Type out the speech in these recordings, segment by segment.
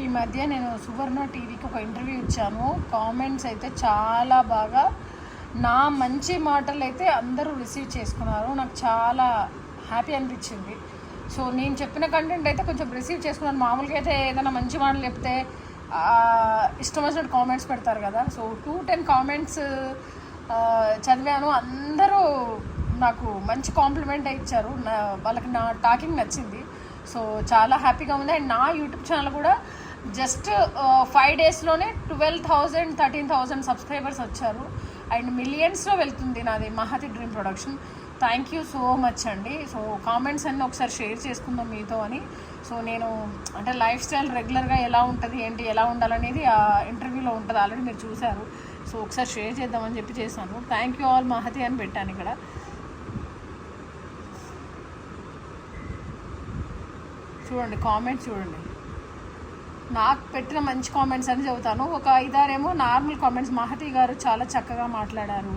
ఈ మధ్య నేను సువర్ణ టీవీకి ఒక ఇంటర్వ్యూ ఇచ్చాను. కామెంట్స్ అయితే చాలా బాగా, నా మంచి మాటలు అయితే అందరూ రిసీవ్ చేసుకున్నారు. నాకు చాలా హ్యాపీ అనిపించింది. సో నేను చెప్పిన కంటెంట్ అయితే కొంచెం రిసీవ్ చేసుకున్నాను. మామూలుగా అయితే ఏదైనా మంచి మాటలు చెప్తే ఇష్టం వచ్చినట్టు కామెంట్స్ పెడతారు కదా. సో 210 కామెంట్స్ చదివాను. అందరూ నాకు మంచి కాంప్లిమెంట్ ఇచ్చారు. వాళ్ళకి నా టాకింగ్ నచ్చింది. సో చాలా హ్యాపీగా ఉంది. అండ్ నా యూట్యూబ్ ఛానల్ కూడా జస్ట్ 5 డేస్లోనే 12,000 13,000 సబ్స్క్రైబర్స్ వచ్చారు. అండ్ మిలియన్స్లో వెళ్తుంది నాది Mahathi dream production. Thank you so much అండి. సో కామెంట్స్ అన్నీ ఒకసారి షేర్ చేసుకుందాం మీతో అని. సో నేను అంటే లైఫ్ స్టైల్ రెగ్యులర్గా ఎలా ఉంటుంది ఏంటి ఎలా ఉండాలనేది ఆ ఇంటర్వ్యూలో ఉంటుంది, ఆల్రెడీ మీరు చూశారు. సో ఒకసారి షేర్ చేద్దామని చెప్పి చేశాను. థ్యాంక్ యూ ఆల్ మహతి అని పెట్టాను ఇక్కడ. చూడండి కామెంట్స్ చూడండి. నాకు పెట్టిన మంచి కామెంట్స్ అని చదువుతాను. ఒక 5-6 ఏమో నార్మల్ కామెంట్స్. మహతి గారు చాలా చక్కగా మాట్లాడారు.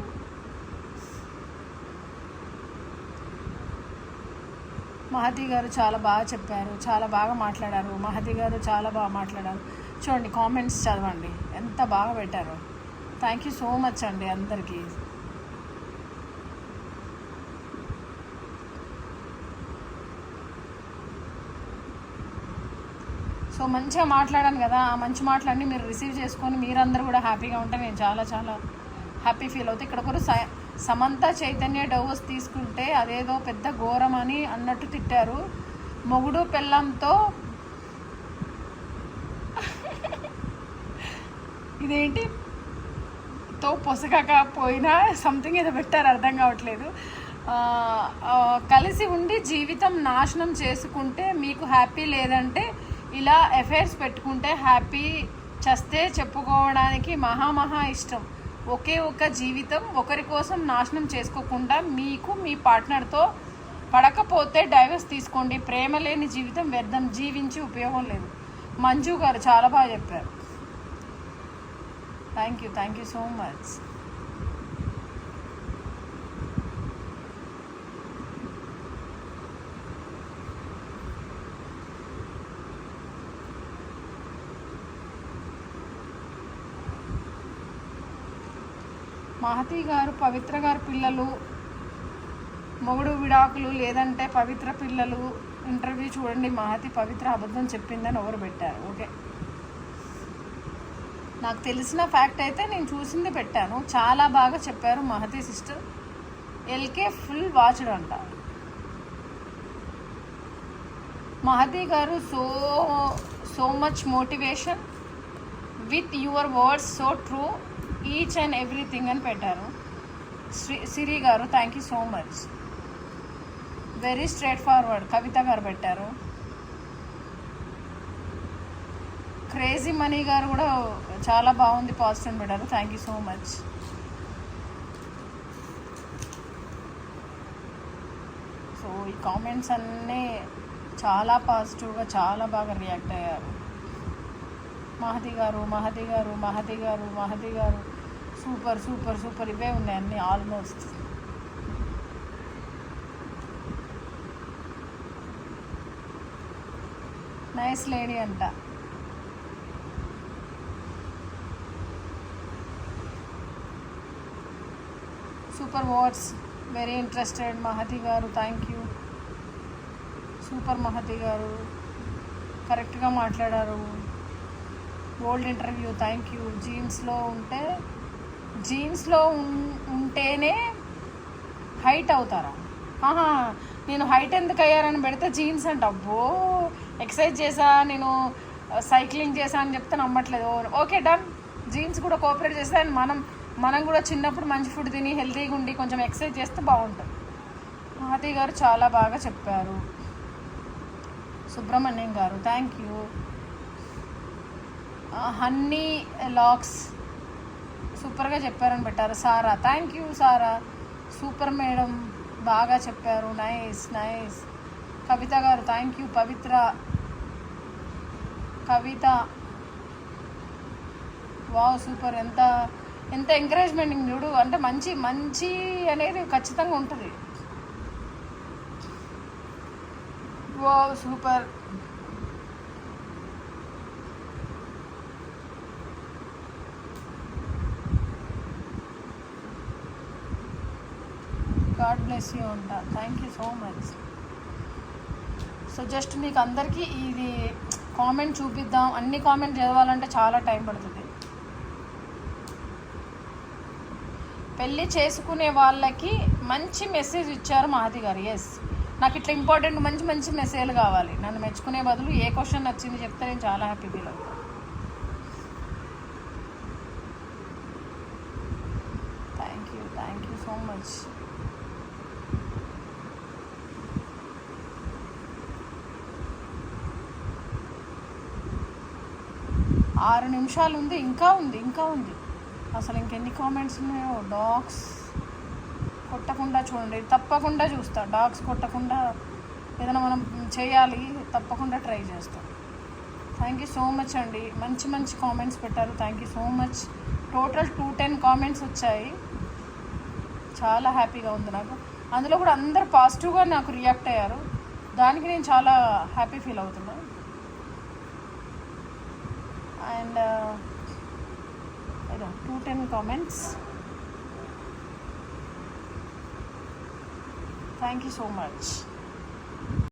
మహతి గారు చాలా బాగా చెప్పారు, చాలా బాగా మాట్లాడారు. మహతి గారు చాలా బాగా మాట్లాడారు. చూడండి కామెంట్స్ చదవండి ఎంత బాగా పెట్టారు. థ్యాంక్ యూ సో మచ్ అండి అందరికీ. సో మంచిగా మాట్లాడాను కదా, ఆ మంచి మాటలన్నీ మీరు రిసీవ్ చేసుకొని మీరందరూ కూడా హ్యాపీగా ఉంటే నేను చాలా చాలా హ్యాపీ ఫీల్ అవుతాయి. ఇక్కడ ఒకరు సమంత చైతన్య డోస్ తీసుకుంటే అదేదో పెద్ద ఘోరం అని అన్నట్టు తిట్టారు. మొగుడు పెళ్ళంతో ఇదేంటి తో పొసగకపోయినా సంథింగ్ ఏదో పెట్టారు, అర్థం కావట్లేదు. కలిసి ఉండి జీవితం నాశనం చేసుకుంటే మీకు హ్యాపీ లేదంటే ఇలా అఫైర్స్ పెట్టుకుంటే హ్యాపీ. చస్తే చెప్పుకోవడానికి మహా ఇష్టం. ఒకే ఒక జీవితం, ఒకరి కోసం నాశనం చేసుకోకుండా మీకు మీ పార్ట్నర్తో పడకపోతే డైవర్స్ తీసుకోండి. ప్రేమ లేని జీవితం వ్యర్థం, జీవించి ఉపయోగం లేదు. మంజు గారు చాలా బాగా చెప్పారు. Thank you so much. Mahathi garu Pavithra గారు పిల్లలు మొగుడు విడాకులు లేదంటే పవిత్ర పిల్లలు ఇంటర్వ్యూ చూడండి. మహతి పవిత్ర అబద్ధం చెప్పిందని ఎవరు పెట్టారు. ఓకే, నాకు తెలిసిన ఫ్యాక్ట్ అయితే నేను చూసింది పెట్టాను. చాలా బాగా చెప్పారు Mahathi sister. Like full watched అంట. మహతి గారు so much motivation with your words, so true each and everything అని పెట్టారు. సిరి గారు thank you so much, very straightforward. Kavitha గారు పెట్టారు. క్రేజీ మనీ గారు కూడా చాలా బాగుంది, పాజిటివ్ పెట్టారు. Thank you so much. So ఈ కామెంట్స్ అన్నీ చాలా పాజిటివ్గా చాలా బాగా రియాక్ట్ అయ్యారు. మహతి గారు సూపర్ ఇవే ఉన్నాయి అన్నీ ఆల్మోస్ట్. నైస్ లేడీ అంట. Super words, very interested. Mahathi గారు థ్యాంక్ యూ. సూపర్ మహతి గారు, కరెక్ట్గా మాట్లాడారు. Old interview thank you. జీన్స్లో ఉంటేనే హైట్ అవుతారా? నేను హైట్ ఎందుకు అయ్యారని పెడితే జీన్స్ అంట. అబ్బో, ఎక్సర్సైజ్ చేసా, నేను సైక్లింగ్ చేసా అని చెప్తే నమ్మట్లేదు. ఓకే డన్, జీన్స్ కూడా కోఆపరేట్ చేస్తే మనం కూడా చిన్నప్పుడు మంచి ఫుడ్ తిని హెల్తీగా ఉండి కొంచెం ఎక్సర్సైజ్ చేస్తే బాగుంటుంది. మహతి గారు చాలా బాగా చెప్పారు. సుబ్రహ్మణ్యం గారు థ్యాంక్ యూ. హన్నీ లాక్స్ సూపర్గా చెప్పారని పెట్టారు. Sara thank you. Sara super madam, బాగా చెప్పారు. నైస్. కవిత గారు thank you. Kavitha wow super. ఎంత ఎంకరేజ్మెంట్ చూడు. అంటే మంచి అనేది ఖచ్చితంగా ఉంటుంది. Wow super. God bless you అంట. Thank you so much. So just మీకు అందరికీ ఇది కామెంట్ చూపిద్దాం, అన్ని కామెంట్ చదవాలంటే చాలా టైం పడుతుంది. పెళ్ళి చేసుకునే వాళ్ళకి మంచి మెసేజ్ ఇచ్చారు మహతి గారు. ఎస్, నాకు ఇట్లా ఇంపార్టెంట్ మంచి మంచి మెసేజ్లు కావాలి. నన్ను మెచ్చుకునే బదులు ఏ క్వశ్చన్ నచ్చింది చెప్తే నేను చాలా హ్యాపీ ఫీల్ అవుతాను. Thank you so much. ఆరు నిమిషాలు ఉంది, ఇంకా ఉంది. అసలు ఇంకెన్ని కామెంట్స్ ఉన్నాయో. డాగ్స్ కొట్టకుండా చూడండి, తప్పకుండా చూస్తా. డాగ్స్ కొట్టకుండా ఏదైనా మనం చేయాలి, తప్పకుండా ట్రై చేస్తాం. థ్యాంక్ యూ సో మచ్ అండి. మంచి మంచి కామెంట్స్ పెట్టారు. Thank you so much. Total 210 comments వచ్చాయి. చాలా హ్యాపీగా ఉంది నాకు. అందులో కూడా అందరు పాజిటివ్గా నాకు రియాక్ట్ అయ్యారు. దానికి నేను చాలా హ్యాపీ ఫీల్ అవుతున్నాను. And 210 comments. Thank you so much.